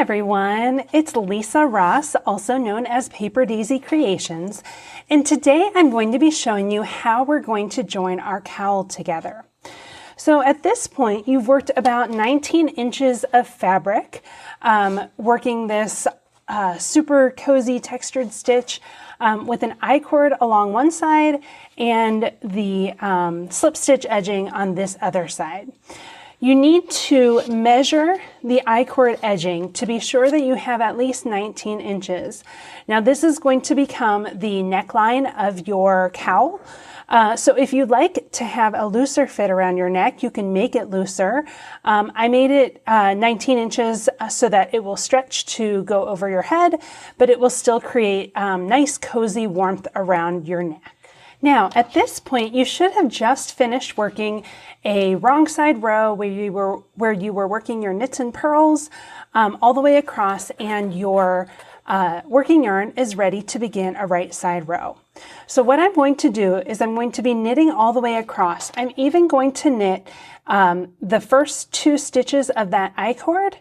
everyone, it's Lisa Ross, also known as Paper Daisy Creations, and today I'm going to be showing you how we're going to join our cowl together. So at this point, you've worked about 19 inches of fabric, working this super cozy textured stitch with an I-cord along one side and the slip stitch edging on this other side. You need to measure the I-cord edging to be sure that you have at least 19 inches. Now this is going to become the neckline of your cowl. So if you'd like to have a looser fit around your neck, you can make it looser. I made it 19 inches so that it will stretch to go over your head, but it will still create nice cozy warmth around your neck. Now, at this point, you should have just finished working a wrong side row where you were working your knits and purls all the way across, and your working yarn is ready to begin a right side row. So what I'm going to do is I'm going to be knitting all the way across. I'm even going to knit the first 2 stitches of that I-cord,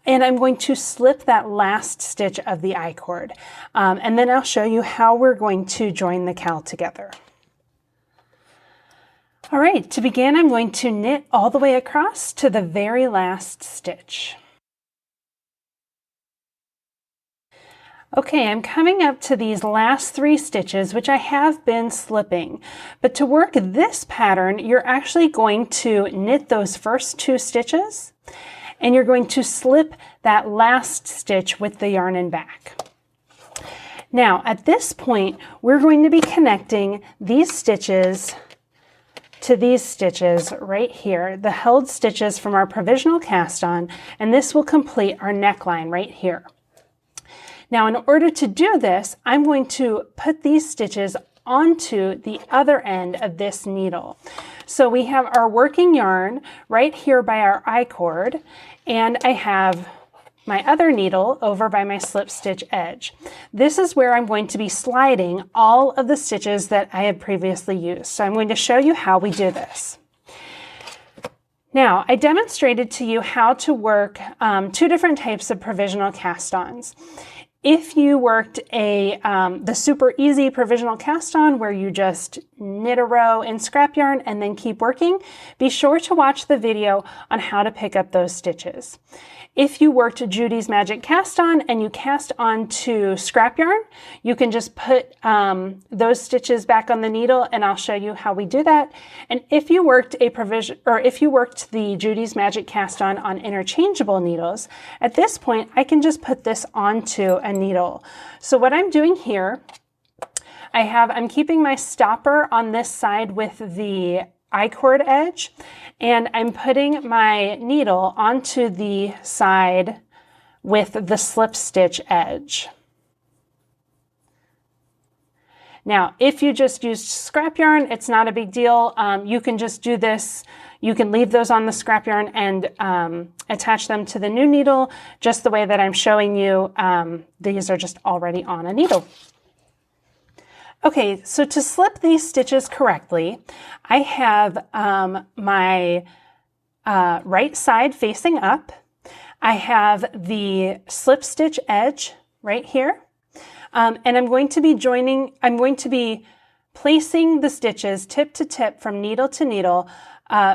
and I'm going to slip that last stitch of the I-cord. And then I'll show you how we're going to join the cowl together. All right, to begin, I'm going to knit all the way across to the very last stitch. Okay, I'm coming up to these last 3 stitches, which I have been slipping. But to work this pattern, you're actually going to knit those first 2 stitches, and you're going to slip that last stitch with the yarn and back. Now, at this point, we're going to be connecting these stitches to these stitches right here, the held stitches from our provisional cast on, and this will complete our neckline right here. Now, in order to do this, I'm going to put these stitches onto the other end of this needle. So we have our working yarn right here by our I-cord, and I have my other needle over by my slip stitch edge. This is where I'm going to be sliding all of the stitches that I had previously used. So I'm going to show you how we do this. Now, I demonstrated to you how to work 2 different types of provisional cast-ons. If you worked the super easy provisional cast on where you just knit a row in scrap yarn and then keep working, be sure to watch the video on how to pick up those stitches. If you worked Judy's Magic Cast On and you cast onto scrap yarn, you can just put those stitches back on the needle, and I'll show you how we do that. And if you worked the Judy's Magic Cast on interchangeable needles, at this point I can just put this onto a needle. So what I'm doing here, I'm keeping my stopper on this side with the I-cord edge, and I'm putting my needle onto the side with the slip stitch edge. Now, if you just used scrap yarn, it's not a big deal. You can just do this. You can leave those on the scrap yarn and attach them to the new needle just the way that I'm showing you. These are just already on a needle. Okay, so to slip these stitches correctly, I have my right side facing up. I have the slip stitch edge right here. And I'm going to be placing the stitches tip to tip from needle to needle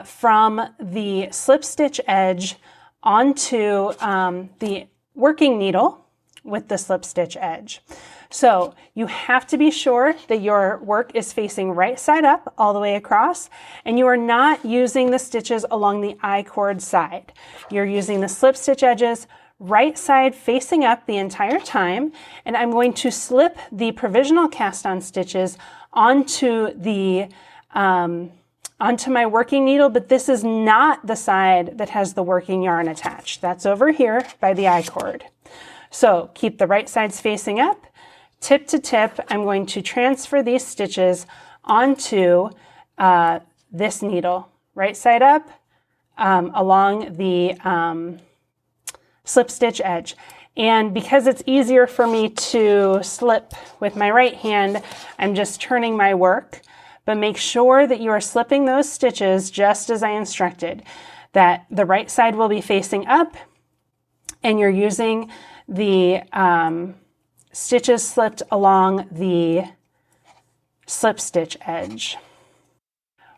from the slip stitch edge onto the working needle with the slip stitch edge. So you have to be sure that your work is facing right side up all the way across, and you are not using the stitches along the I-cord side. You're using the slip stitch edges right side facing up the entire time, and I'm going to slip the provisional cast on stitches onto my working needle, but this is not the side that has the working yarn attached. That's over here by the I-cord. So keep the right sides facing up. Tip to tip, I'm going to transfer these stitches onto this needle, right side up, along the slip stitch edge. And because it's easier for me to slip with my right hand, I'm just turning my work, but make sure that you are slipping those stitches just as I instructed, that the right side will be facing up and you're using the stitches slipped along the slip stitch edge.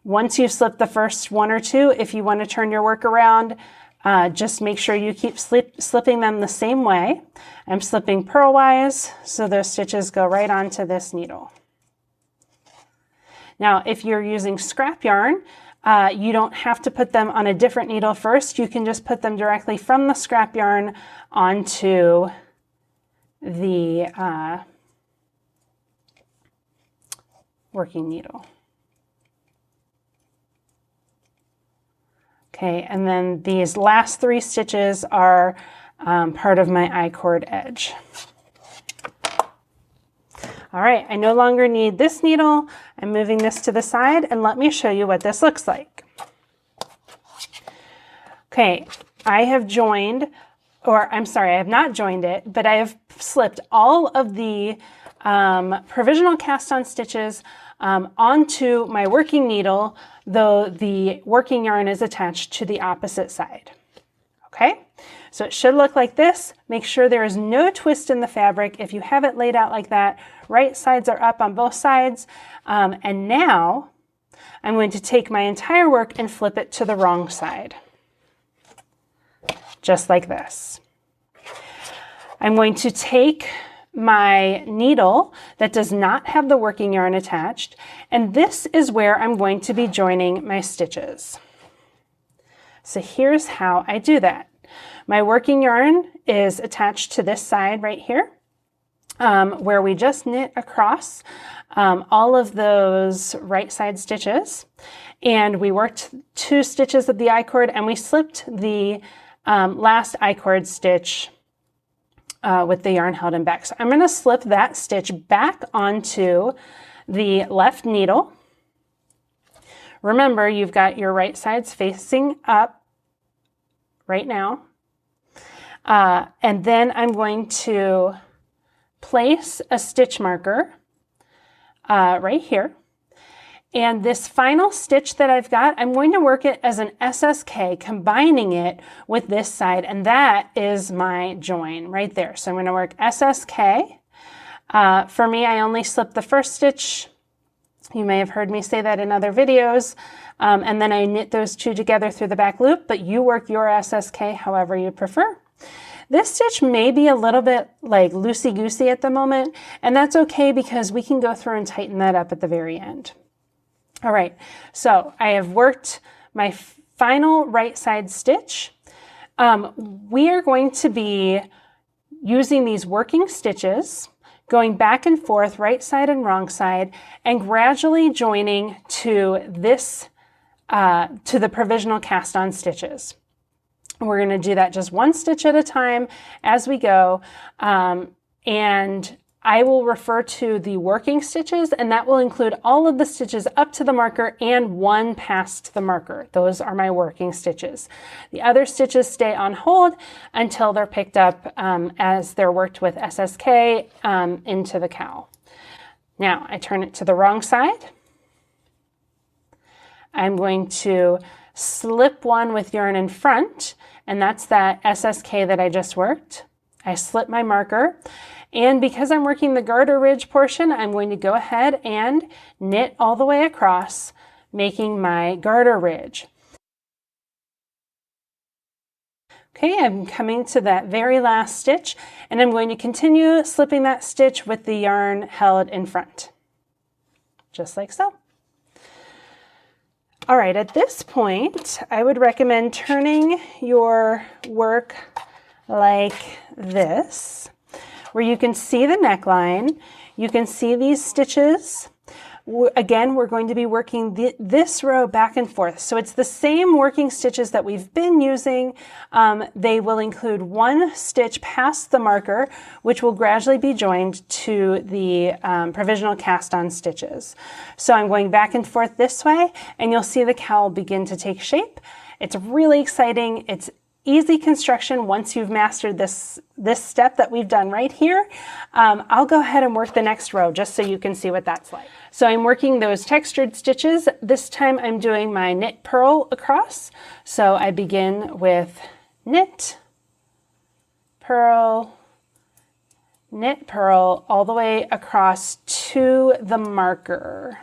Once you've slipped the first one or two, if you want to turn your work around, just make sure you keep slipping them the same way. I'm slipping purlwise, so those stitches go right onto this needle. Now, if you're using scrap yarn, you don't have to put them on a different needle first. You can just put them directly from the scrap yarn onto the working needle. Okay, and then these last 3 stitches are part of my I-cord edge. All right, I no longer need this needle. I'm moving this to the side, and let me show you what this looks like. Okay, I have joined, or I'm sorry, I have not joined it, but I have slipped all of the provisional cast-on stitches onto my working needle, though the working yarn is attached to the opposite side. Okay, so it should look like this. Make sure there is no twist in the fabric. If you have it laid out like that, right sides are up on both sides. And now I'm going to take my entire work and flip it to the wrong side, just like this. I'm going to take my needle that does not have the working yarn attached, and this is where I'm going to be joining my stitches. So here's how I do that. My working yarn is attached to this side right here, where we just knit across all of those right side stitches, and we worked 2 stitches of the I-cord, and we slipped the last I-cord stitch with the yarn held in back. So I'm going to slip that stitch back onto the left needle. Remember, you've got your right sides facing up right now. And then I'm going to place a stitch marker right here. And this final stitch that I've got, I'm going to work it as an SSK, combining it with this side, and that is my join right there. So I'm going to work SSK. For me, I only slipped the first stitch. You may have heard me say that in other videos. And then I knit those 2 together through the back loop, but you work your SSK however you prefer. This stitch may be a little bit like loosey-goosey at the moment, and that's okay because we can go through and tighten that up at the very end. All right, so I have worked my final right side stitch. We are going to be using these working stitches, going back and forth, right side and wrong side, and gradually joining to this, to the provisional cast-on stitches. We're going to do that just 1 stitch at a time as we go, and I will refer to the working stitches, and that will include all of the stitches up to the marker and 1 past the marker. Those are my working stitches. The other stitches stay on hold until they're picked up as they're worked with SSK into the cowl. Now I turn it to the wrong side. I'm going to slip 1 with yarn in front, and that's that SSK that I just worked. I slip my marker. And because I'm working the garter ridge portion, I'm going to go ahead and knit all the way across, making my garter ridge. Okay, I'm coming to that very last stitch, and I'm going to continue slipping that stitch with the yarn held in front, just like so. All right, at this point, I would recommend turning your work like this, where you can see the neckline, you can see these stitches. Again, we're going to be working this row back and forth. So it's the same working stitches that we've been using. They will include 1 stitch past the marker, which will gradually be joined to the provisional cast-on stitches. So I'm going back and forth this way, and you'll see the cowl begin to take shape. It's really exciting. It's easy construction once you've mastered this step that we've done right here. I'll go ahead and work the next row just so you can see what that's like. So I'm working those textured stitches. This time I'm doing my knit purl across. So I begin with knit, purl, knit, purl, all the way across to the marker.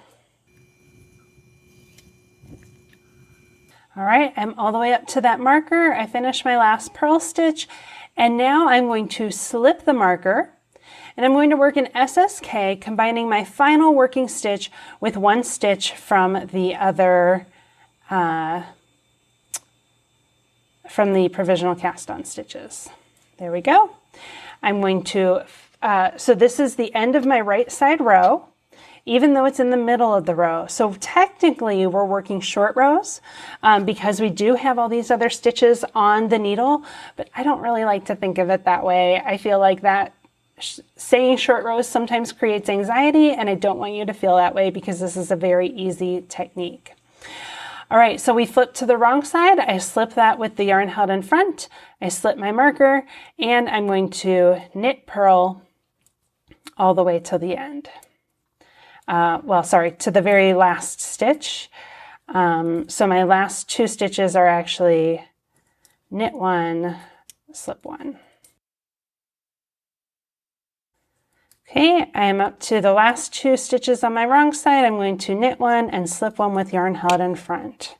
All right, I'm all the way up to that marker. I finished my last purl stitch, and now I'm going to slip the marker, and I'm going to work an SSK, combining my final working stitch with one stitch from the other, from the provisional cast on stitches. There we go. I'm going to, so this is the end of my right side row, even though it's in the middle of the row. So technically we're working short rows because we do have all these other stitches on the needle, but I don't really like to think of it that way. I feel like that saying short rows sometimes creates anxiety, and I don't want you to feel that way because this is a very easy technique. All right, so we flip to the wrong side. I slip that with the yarn held in front. I slip my marker, and I'm going to knit, purl all the way till the end. Well, sorry, to the very last stitch. So my last two stitches are actually knit one, slip one. Okay, I am up to the last two stitches on my wrong side. I'm going to knit one and slip one with yarn held in front.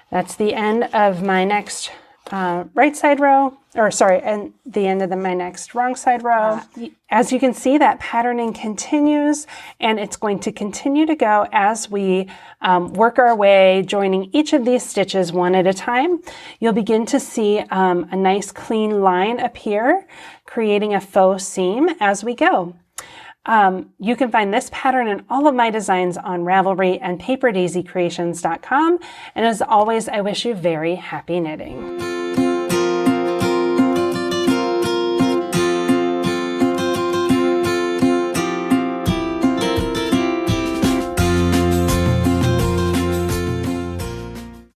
That's the end of my next right side row, or sorry, and the end of my next wrong side row. As you can see, that patterning continues, and it's going to continue to go as we work our way, joining each of these stitches one at a time. You'll begin to see a nice clean line appear, creating a faux seam as we go. You can find this pattern and all of my designs on Ravelry and paperdaisycreations.com. And as always, I wish you very happy knitting.